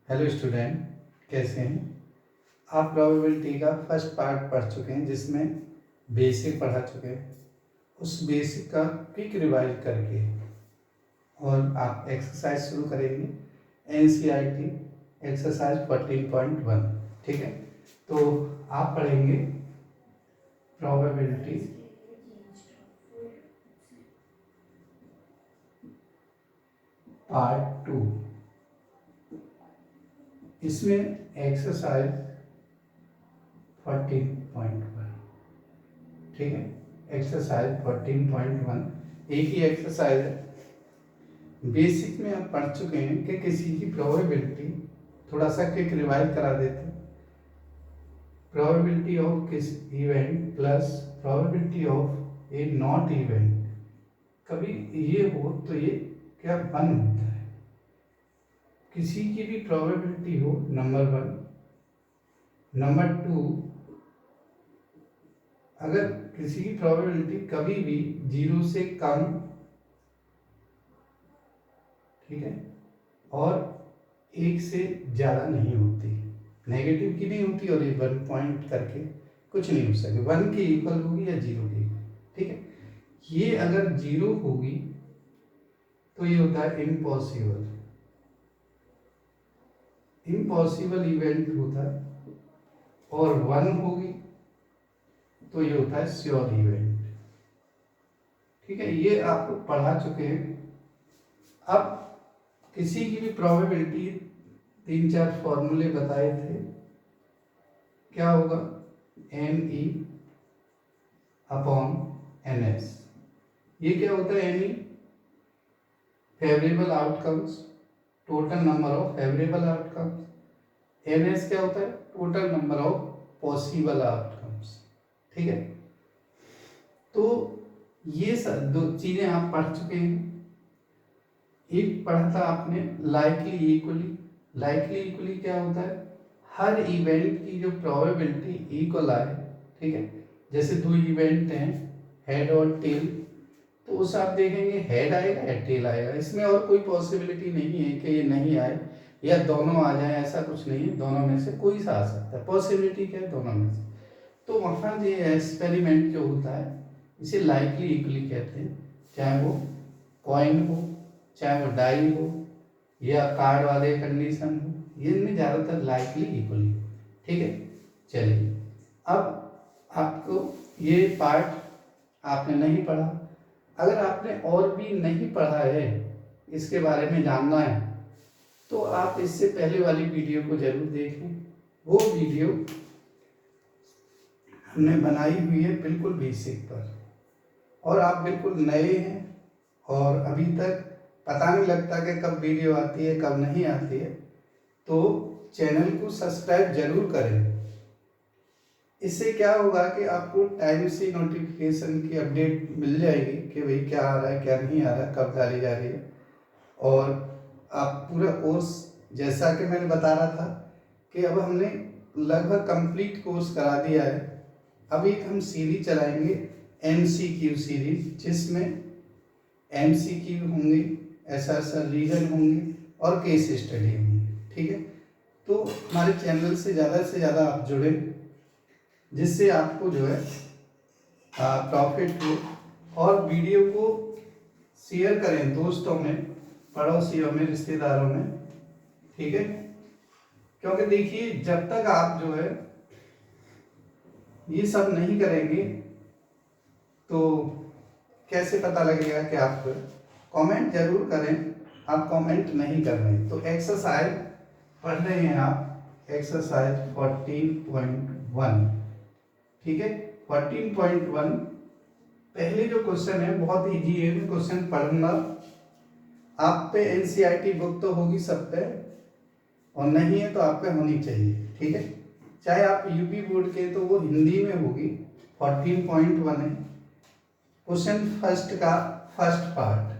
Hello student, कैसे हैं आप? प्रोबेबिलिटी का फर्स्ट पार्ट पढ़ चुके हैं जिसमें बेसिक पढ़ा चुके हैं। उस बेसिक का क्विक रिवाइज करके और आप एक्सरसाइज शुरू करेंगे। NCERT exercise 14.1। ठीक है, तो आप पढ़ेंगे प्रोबेबिलिटी पार्ट 2। इसमें एक्सरसाइज 14.1। ठीक है, एक्सरसाइज 14.1 एक ही एक्सरसाइज है। बेसिक में आप पढ़ चुके हैं कि किसी की प्रोबेबिलिटी, थोड़ा सा क्विक रिवाइज करा देते हैं। प्रोबेबिलिटी ऑफ किस event plus probability of A not event, कभी ये हो तो ये क्या वन होता है। किसी की भी प्रोबेबिलिटी हो, नंबर वन। नंबर टू, अगर किसी की प्रोबेबिलिटी कभी भी 0 से कम, ठीक है, और 1 से ज़्यादा नहीं होती, नेगेटिव की नहीं होती, और ये 1 पॉइंट करके कुछ नहीं हो सके, 1 के इक्वल होगी या 0 के इक्वल। ठीक है, ये अगर 0 होगी तो ये होता है इम्पॉसिबल। इम्पॉसिबल इवेंट होता है। और 1 होगी तो ये होता है श्योर इवेंट। ठीक है, ये आप पढ़ा चुके हैं। अब किसी की भी प्रोबेबिलिटी 3-4 फॉर्मूले बताए थे। क्या होगा? NE upon NS। ये क्या होता है? NE favourable outcomes, total number of favourable outcomes. NS क्या होता है? Total number of possible outcomes. ठीक है, तो ये सब दो चीजें आप पढ़ चुके हैं। एक पढ़ा था आपने लाइकली इक्वली। लाइकली इक्वली क्या होता है? हर इवेंट की जो प्रोबेबिलिटी इक्वल आए। ठीक है, जैसे 2 इवेंट हैं, हेड और टेल, तो उस आप देखेंगे हेड आएगा या टेल आएगा। इसमें और कोई पॉसिबिलिटी नहीं है कि ये नहीं आए या दोनों आ जाए, ऐसा कुछ नहीं है। दोनों में से कोई सा आ सकता है। पॉसिबिलिटी क्या है? दोनों में से। तो वहाँ ये एक्सपेरिमेंट जो होता है इसे लाइकली इक्वली कहते हैं। चाहे वो कॉइन हो, चाहे वो डाई हो, या कार्ड वाले कंडीशन हो, ये इनमें ज़्यादातर लाइकली इक्वली। ठीक है, चलिए अब आपको ये पार्ट आपने नहीं पढ़ा। अगर आपने और भी नहीं पढ़ा है, इसके बारे में जानना है, तो आप इससे पहले वाली वीडियो को जरूर देखें। वो वीडियो हमने बनाई हुई है बिल्कुल बेसिक पर, और आप बिल्कुल नए हैं और अभी तक पता नहीं लगता कि कब वीडियो आती है कब नहीं आती है, तो चैनल को सब्सक्राइब जरूर करें। इससे क्या होगा कि आपको टाइम से नोटिफिकेशन की अपडेट मिल जाएगी कि भाई क्या आ रहा है क्या नहीं आ रहा है, कब डाली जा रही है। और आप पूरा कोर्स, जैसा कि मैंने बता रहा था कि अब हमने लगभग कंप्लीट कोर्स करा दिया है। अभी हम सीरीज चलाएंगे MCQ सीरीज, जिसमें MCQ होंगे, ऐसा रीजन होंगे और केस स्टडी होंगे। ठीक है, तो हमारे चैनल से ज़्यादा आप जुड़े, जिससे आपको जो है प्रॉफिट हो। और वीडियो को शेयर करें दोस्तों में, पड़ोसियों में, रिश्तेदारों में। ठीक है, क्योंकि देखिए जब तक आप जो है ये सब नहीं करेंगे तो कैसे पता लगेगा कि आप कमेंट जरूर करें। आप कमेंट नहीं कर रहे हैं तो एक्सरसाइज पढ़ रहे हैं आप, एक्सरसाइज 14.1। ठीक है, 14.1 पहले जो क्वेश्चन है बहुत इजी है। मैं क्वेश्चन पढ़ूंगा, आप पे NCERT बुक तो होगी सब पे, और नहीं है तो आप पे होनी चाहिए। ठीक है, चाहे आप यूपी बोर्ड के तो वो हिंदी में होगी। 14.1 है। क्वेश्चन फर्स्ट का फर्स्ट पार्ट।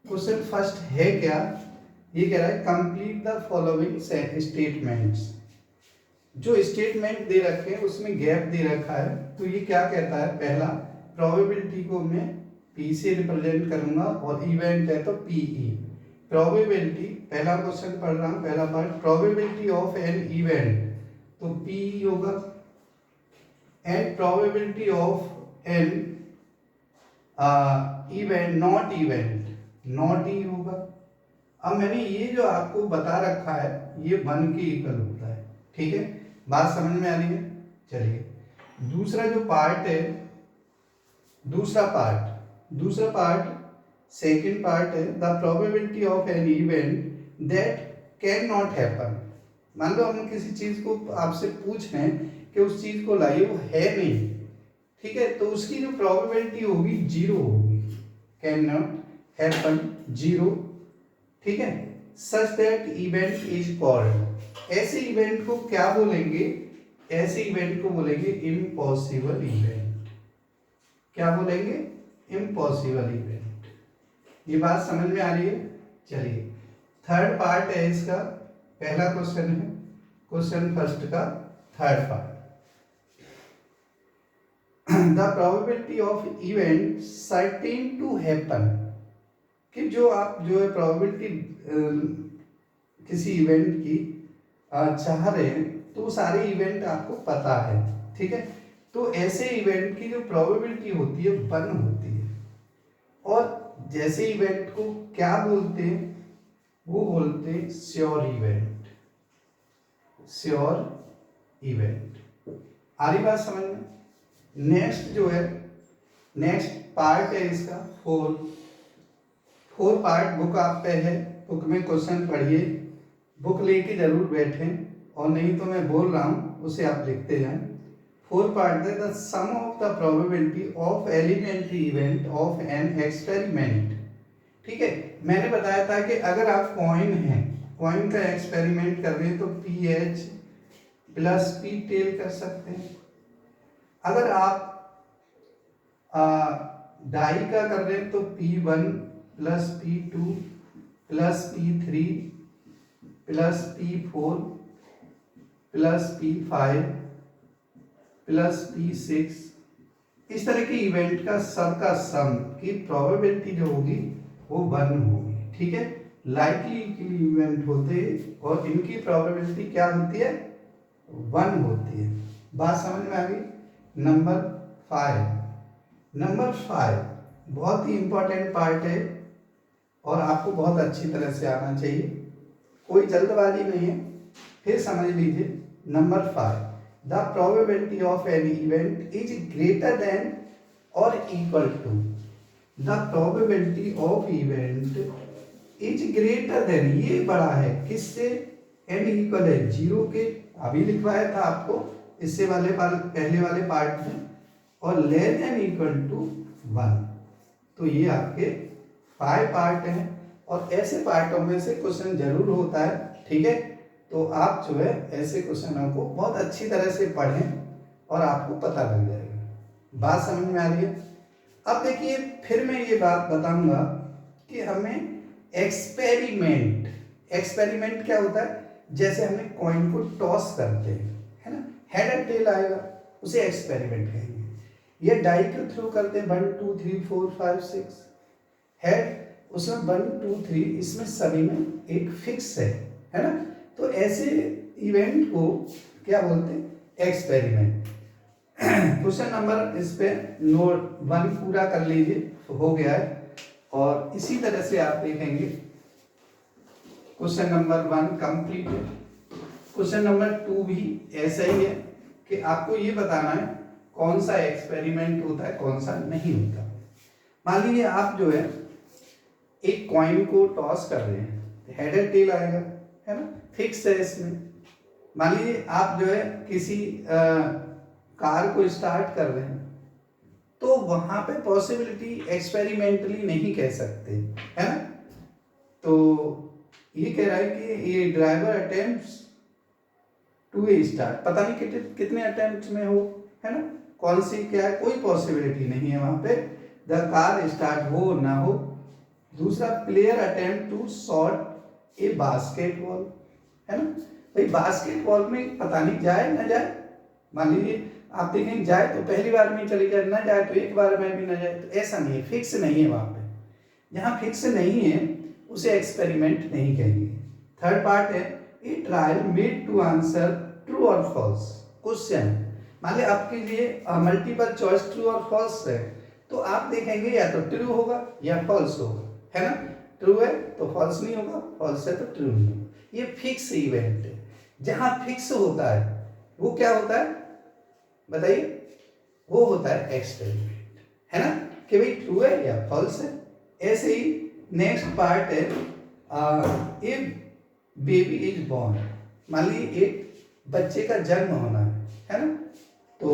क्वेश्चन फर्स्ट है क्या? ये कह रहा है कंप्लीट द फॉलोइंग स्टेटमेंट्स। जो स्टेटमेंट दे रखे हैं उसमें गैप दे रखा है, तो ये क्या कहता है? पहला, प्रोबेबिलिटी को मैं P से रिप्रेजेंट करूंगा और इवेंट है तो PE। प्रोबेबिलिटी, पहला क्वेश्चन पढ़ रहा हूँ, पहला part, probability of an event, तो P होगा, and probability of an event, not E होगा। अब मैंने ये जो आपको बता रखा है ये 1 के इक्वल होता है, ठीक है, बात समझ में आ रही है। चलिए दूसरा जो पार्ट है, दूसरा पार्ट सेकेंड पार्ट है, the probability of an event that can not happen. मान लो हम किसी चीज को आपसे पूछ रहे हैं कि उस चीज को लाइए, वो है नहीं, ठीक है, तो उसकी जो प्रोबेबिलिटी होगी 0 होगी, कैन नॉट हैपन 0, ठीक है। Such that event is called, ऐसे इवेंट को क्या बोलेंगे, ऐसे इवेंट को बोलेंगे इम्पॉसिबल इवेंट। क्या बोलेंगे? Impossible event. ये बात समझ में आ रही है। चलिए थर्ड पार्ट है इसका, पहला क्वेश्चन है, क्वेश्चन फर्स्ट का third part, the probability of event certain to happen, कि जो आप जो है प्रोबेबिलिटी किसी इवेंट की चाह रहे हैं, तो सारे इवेंट आपको पता है, ठीक है, तो ऐसे इवेंट की जो प्रोबेबिलिटी होती है 1 होती है। और जैसे इवेंट को क्या बोलते हैं, वो बोलते हैं श्योर इवेंट, श्योर इवेंट। आ रही बात समझ में। नेक्स्ट जो है, नेक्स्ट पार्ट है इसका फोर पार्ट, बुक आप पे है, बुक में क्वेश्चन पढ़िए, बुक लेके जरूर बैठें, और नहीं तो मैं बोल रहा हूँ उसे आप लिखते जाएं। 4 पार्ट है, the sum of the probability of elementary event of an experiment, ठीक है। मैंने बताया था कि अगर आप कॉइन है, कॉइन का एक्सपेरिमेंट कर रहे हैं तो PH प्लस P टेल कर सकते हैं। अगर आप डाई का कर रहे हैं तो P1 plus P2 plus P3 plus P4 plus P5 plus P6, इस तरह के इवेंट का सबका सम की प्रोबेबिलिटी जो होगी वो 1 होगी, ठीक है। लाइकली इवेंट होते हैं और इनकी प्रोबेबिलिटी क्या होती है? 1 होती है। बात समझ में आ गई। नंबर 5 बहुत ही इंपॉर्टेंट पार्ट है और आपको बहुत अच्छी तरह से आना चाहिए, कोई जल्दबाजी नहीं है, फिर समझ लीजिए। Number 5, the probability of an event is greater than और equal to, the probability of event is greater than, ये बड़ा है किससे? एन इक्वल है 0 के, अभी लिखवाया था आपको इससे पहले वाले पार्ट में, और लेस देन इक्वल टू 1। तो ये आपके 5 पार्ट हैं और ऐसे पार्टों में से क्वेश्चन जरूर होता है, ठीक है। तो आप जो है ऐसे क्वेश्चनों को बहुत अच्छी तरह से पढ़ें और आपको पता लग जाएगा। बात समझ में आ रही है। अब देखिए फिर मैं ये बात बताऊंगा कि हमें एक्सपेरिमेंट क्या होता है? जैसे हमें कॉइन को टॉस करते हैं, है ना, हेड एंड टेल आएगा, उसे एक्सपेरिमेंट कहेंगे। ये डाई के थ्रू करते हैं 1 2 3 4 5 6 हेड, उसमें 1 2 3, इसमें सभी में एक फिक्स है ना। तो ऐसे इवेंट को क्या बोलते हैं? एक्सपेरिमेंट। क्वेश्चन नंबर इस पे नोट 1 पूरा कर लीजिए, हो गया है। और इसी तरह से आप देखेंगे क्वेश्चन नंबर 1 कंप्लीट है। क्वेश्चन नंबर 2 भी ऐसा ही है कि आपको ये बताना है कौन सा एक्सपेरिमेंट होता है, कौन सा नहीं होता। मान लीजिए आप जो है एक कॉइन को टॉस कर रहे हैं, हेड एंड टेल आएगा, है ना, फिक्स है इसमें। मान लीजिए आप जो है किसी कार को स्टार्ट कर रहे हैं, तो वहां पे पॉसिबिलिटी एक्सपेरिमेंटली नहीं कह सकते, है ना। तो ये कह रहा है कि ये ड्राइवर अटेम्प्ट्स टू स्टार्ट, पता नहीं कितने अटेम्प्ट में हो, है ना, कौन सी क्या है, कोई पॉसिबिलिटी नहीं है वहां पे द कार स्टार्ट हो ना हो। दूसरा, player attempt to shot a basketball, है ना, भाई बास्केटबॉल में पता नहीं जाए ना जाए। मान लीजिए आप देखेंगे जाए तो पहली बार में चली जाए, ना जाए तो एक बार में भी ना जाए, तो ऐसा नहीं है, फिक्स नहीं है वहां पे। जहाँ फिक्स नहीं है उसे एक्सपेरिमेंट नहीं कहेंगे। थर्ड पार्ट है a trial made to answer true और फॉल्स क्वेश्चन। मान ली आपके लिए मल्टीपल चॉइस ट्रू और फॉल्स है, तो आप देखेंगे या तो ट्रू होगा या फॉल्स होगा, है ना। ट्रू है तो फॉल्स नहीं होगा, फॉल्स है तो ट्रू नहीं होगा। ये फिक्स इवेंट है। जहां फिक्स होता है वो क्या होता है बताइए, वो होता है एक्सपेरिमेंट, है ना, कि भाई ट्रू है या फॉल्स है। ऐसे ही नेक्स्ट पार्ट है ए बेबी इज बॉर्न। मान लीजिए एक बच्चे का जन्म होना है ना, तो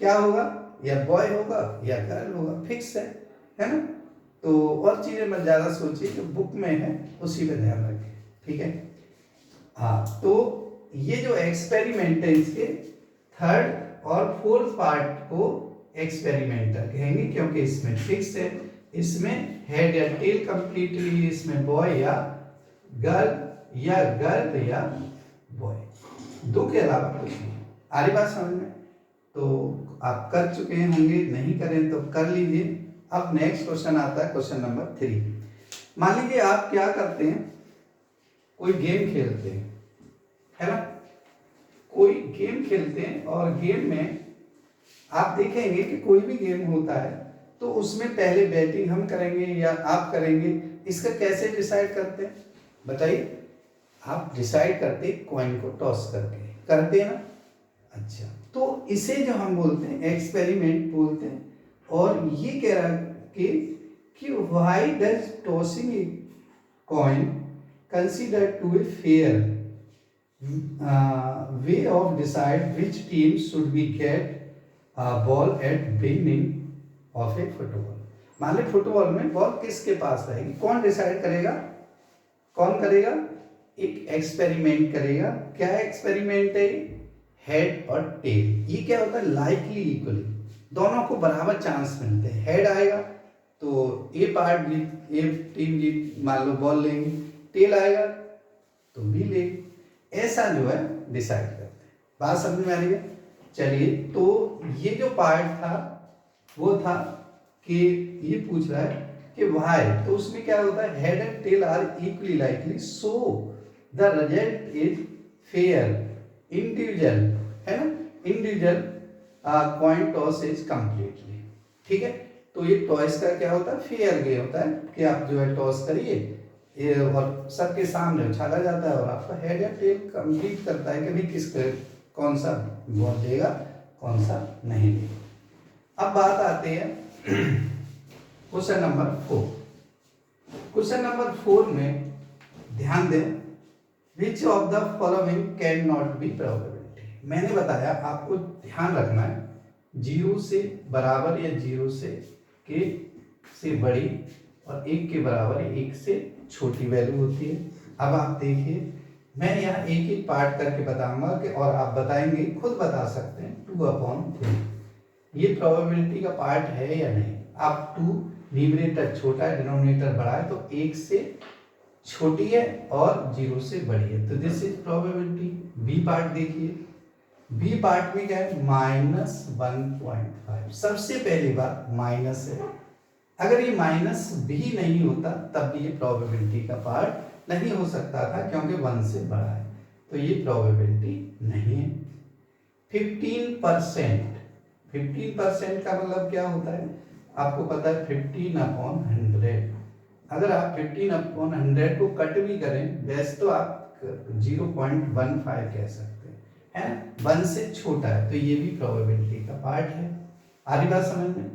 क्या होगा, या बॉय होगा या गर्ल होगा, फिक्स है ना। तो और चीजें मत ज्यादा सोचिए, जो बुक में है उसी पे ध्यान रखिए, ठीक है। हाँ, तो ये जो एक्सपेरिमेंट है इसके थर्ड और फोर्थ पार्ट को एक्सपेरिमेंटल कहेंगे, क्योंकि इसमें फिक्स है, इसमें हेड या टेल कंप्लीटली, इसमें बॉय या गर्ल या बॉय, दो के अलावा कुछ नहीं। आ रही बात समझ में? तो आप कर चुके होंगे, नहीं करें तो कर लीजिए। अब नेक्स्ट क्वेश्चन आता है, क्वेश्चन नंबर 3। मान लीजिए आप क्या करते हैं, कोई गेम खेलते हैं, है ना, कोई गेम खेलते हैं और गेम में आप देखेंगे कि कोई भी गेम होता है तो उसमें पहले बैटिंग हम करेंगे या आप करेंगे, इसका कैसे डिसाइड करते हैं बताइए। आप डिसाइड करते कॉइन को टॉस करके, करते हैं ना। अच्छा, तो इसे जो हम बोलते हैं एक्सपेरिमेंट बोलते हैं। और ये कह रहा है कि why does tossing a coin consider to a fair way of decide which team should be get ball at beginning of a football. मान ली फुटबॉल में बॉल किसके पास रहेगी, कौन डिसाइड करेगा, कौन करेगा, एक एक्सपेरिमेंट करेगा। क्या एक्सपेरिमेंट है, हेड और टेल। ये क्या होता है, लाइकली इक्वली, दोनों को बराबर चांस मिलते हैं। हेड आएगा तो ए पार्ट जीत, ए टीम जीत, मान लो बॉल लेंगे, टेल आएगा तो बी लेंगे, ऐसा जो है डिसाइड करते हैं। बात समझ में आ रही है? चलिए, तो ये जो पार्ट था वो था कि ये पूछ रहा है कि व्हाई, तो उसमें क्या होता है, head and tail are equally likely so the result is fair individual, है ना, individual coin toss is completely, ठीक है। तो ये टॉस का क्या होता है, फेयर गेम होता है कि आप जो है टॉस करिए और सबके सामने उछाला जाता है और आपका हेड या टेल कंप्लीट करता है कि भाई किस कौन सा बॉल देगा कौन सा नहीं देगा। अब बात आती है क्वेश्चन नंबर 4। क्वेश्चन नंबर 4 में ध्यान दें, which of the following can not be probability. मैंने बताया आपको ध्यान रखना है, 0 से बराबर या 0 से बड़ी और 1 के बराबर 1 से छोटी वैल्यू होती है। अब आप देखिए, मैं यहाँ एक एक पार्ट करके बताऊंगा कि और आप बताएंगे, खुद बता सकते हैं 2/3 ये प्रोबेबिलिटी का पार्ट है या नहीं। आप 2 न्यूमरेटर छोटा है, डिनोमिनेटर बड़ा है, तो 1 से छोटी है और 0 से बड़ी है, तो this is probability. B part देखिए, बी पार्ट में क्या है, -1.5। सबसे पहली बात माइनस है, अगर ये माइनस भी नहीं होता तब भी ये प्रोबेबिलिटी का पार्ट नहीं हो सकता था, क्योंकि 1 से बड़ा है, तो ये प्रोबेबिलिटी नहीं है। 15% का मतलब क्या होता है, आपको पता है 15/100। अगर आप 15/100 को कट भी करें, वैसे तो आप 0.15 कह सकते हैं, है ना, 1 से छोटा है, तो ये भी प्रोबेबिलिटी का पार्ट है। आधी बात समझ में?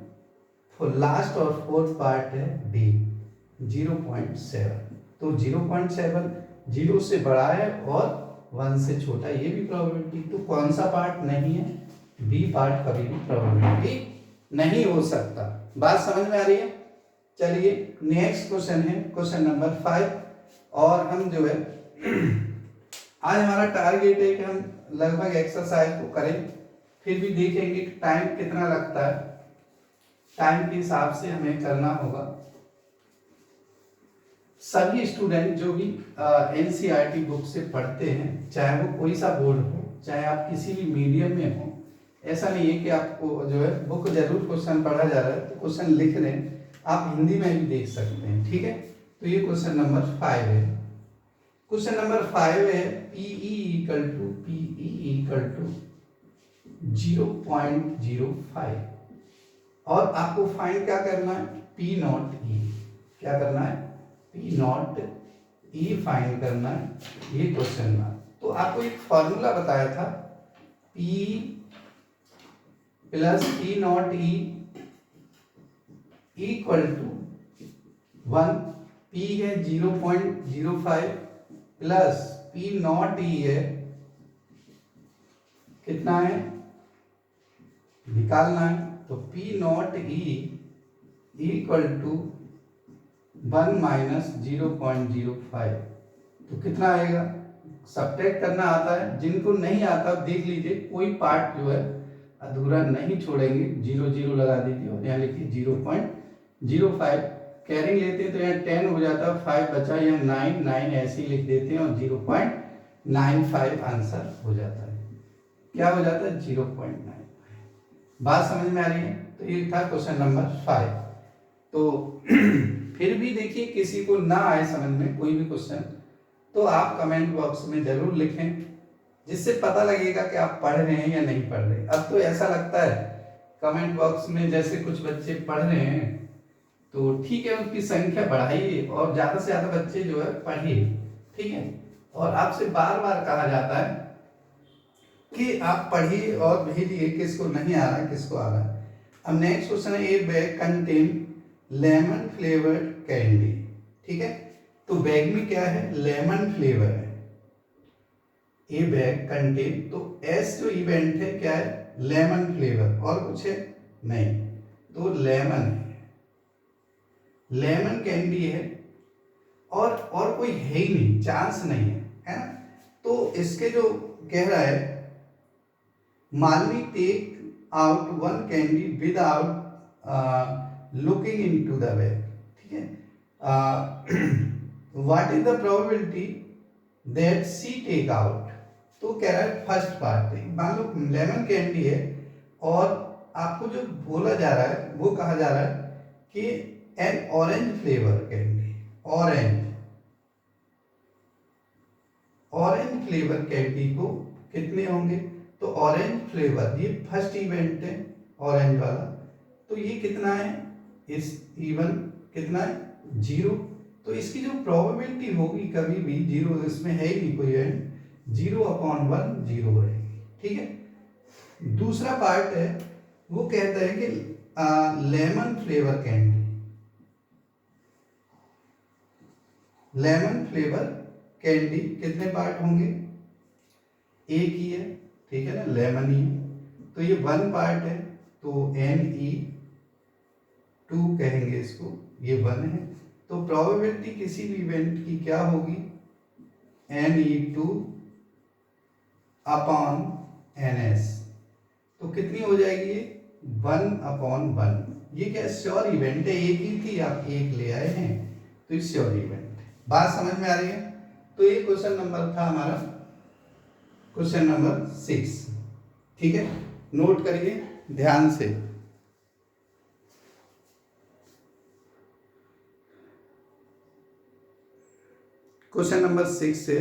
तो लास्ट और फोर्थ पार्ट है डी, 0.7। तो 0.7 0 से बड़ा है और 1 से छोटा, ये भी प्रोबेबिलिटी। तो कौन सा पार्ट नहीं है, बी पार्ट कभी भी प्रोबेबिलिटी नहीं हो सकता। बात समझ में आ रही है? चलिए, नेक्स्ट क्वेश्चन है क्वेश्चन नंबर 5। और हम जो है आज हमारा टारगेट है कि हम लगभग एक्सरसाइज को करें, फिर भी देखेंगे टाइम कितना लगता है, टाइम के हिसाब से हमें करना होगा। सभी स्टूडेंट जो भी एनसीईआरटी बुक से पढ़ते हैं, चाहे वो कोई सा बोर्ड हो, चाहे आप किसी भी मीडियम में हो, ऐसा नहीं है कि आपको जो है बुक जरूर क्वेश्चन पढ़ा जा रहा है तो क्वेश्चन लिख रहे हैं, आप हिंदी में भी देख सकते हैं, ठीक है। तो ये क्वेश्चन नंबर 5 है। क्वेश्चन नंबर 5 है PE इक्वल टू 0.05 और आपको फाइंड क्या करना है, P नॉट E। क्या करना है, P नॉट E फाइंड करना है, ये क्वेश्चन में। तो आपको एक फॉर्मूला बताया था, P plus P not E equal to 1, P है 0.05 प्लस P नॉट E है कितना है, निकालना है। तो P not E equal to 1 minus 0.05, तो कितना आएगा, सब्ट्रैक्ट करना आता है, जिनको नहीं आता देख लीजिए, कोई पार्ट जो है अधूरा नहीं छोड़ेंगे, 0 लगा दीजिए और यहाँ लिखिए 0.05। कैरिंग लेते हैं तो यहाँ 10 हो जाता है, 5 बचा, यहाँ 9 ऐसे ही लिख देते हैं और 0.95 आंसर हो जाता है। क्या हो जाता है, 0.9। बात समझ में आ रही है। तो ये था क्वेश्चन नंबर 5। तो फिर भी देखिए किसी को ना आए समझ में कोई भी क्वेश्चन, तो आप कमेंट बॉक्स में जरूर लिखें, जिससे पता लगेगा कि आप पढ़ रहे हैं या नहीं पढ़ रहे। अब तो ऐसा लगता है कमेंट बॉक्स में जैसे कुछ बच्चे पढ़ रहे हैं, तो ठीक है उनकी संख्या बढ़ाइए और ज़्यादा से ज़्यादा बच्चे जो है पढ़िए, ठीक है। और आपसे बार बार कहा जाता है कि आप पढ़िए और भेजिए, किसको नहीं आ रहा है किसको आ रहा है। अब नेक्स्ट क्वेश्चन है, ए bag contain lemon flavoured candy, ठीक है। तो बैग में क्या है, लेमन फ्लेवर है। ए बैग कंटेन, तो एस जो इवेंट है क्या है, लेमन फ्लेवर, और कुछ है नहीं, तो लेमन है, लेमन कैंडी है, और कोई है ही नहीं, चांस नहीं है ना। तो इसके जो कह रहा है, Malvi take out one candy without looking into the bag, ठीक है। What is the probability that she take out, तो कह रहा है फर्स्ट पार्ट, मान लो लेमन कैंडी है और आपको जो बोला जा रहा है वो कहा जा रहा है कि N orange flavour candy, orange flavour candy को कितने होंगे, तो ऑरेंज फ्लेवर ये फर्स्ट इवेंट है ऑरेंज वाला, तो ये कितना है, इस इवन कितना है, 0। तो इसकी जो प्रोबेबिलिटी होगी कभी भी 0, इसमें है ही नहीं कोई इवेंट, 0/1 0 रहेगी, ठीक है। दूसरा पार्ट है, वो कहता है कि lemon flavour candy, lemon flavour candy कितने पार्ट होंगे, एक ही है, ठीक है ना, लेमन ही, तो ये 1 पार्ट है, तो Ne2 कहेंगे इसको, ये 1 है। तो प्रोबेबिलिटी किसी भी इवेंट की क्या होगी, Ne2 अपॉन Ns, तो कितनी हो जाएगी, 1/1। ये क्या श्योर इवेंट है, एक ही थी, आप एक ले आए हैं, तो ये श्योर इवेंट है। बात समझ में आ रही है। तो ये क्वेश्चन नंबर था हमारा, क्वेश्चन नंबर 6, ठीक है। नोट करिए ध्यान से। क्वेश्चन नंबर 6 है,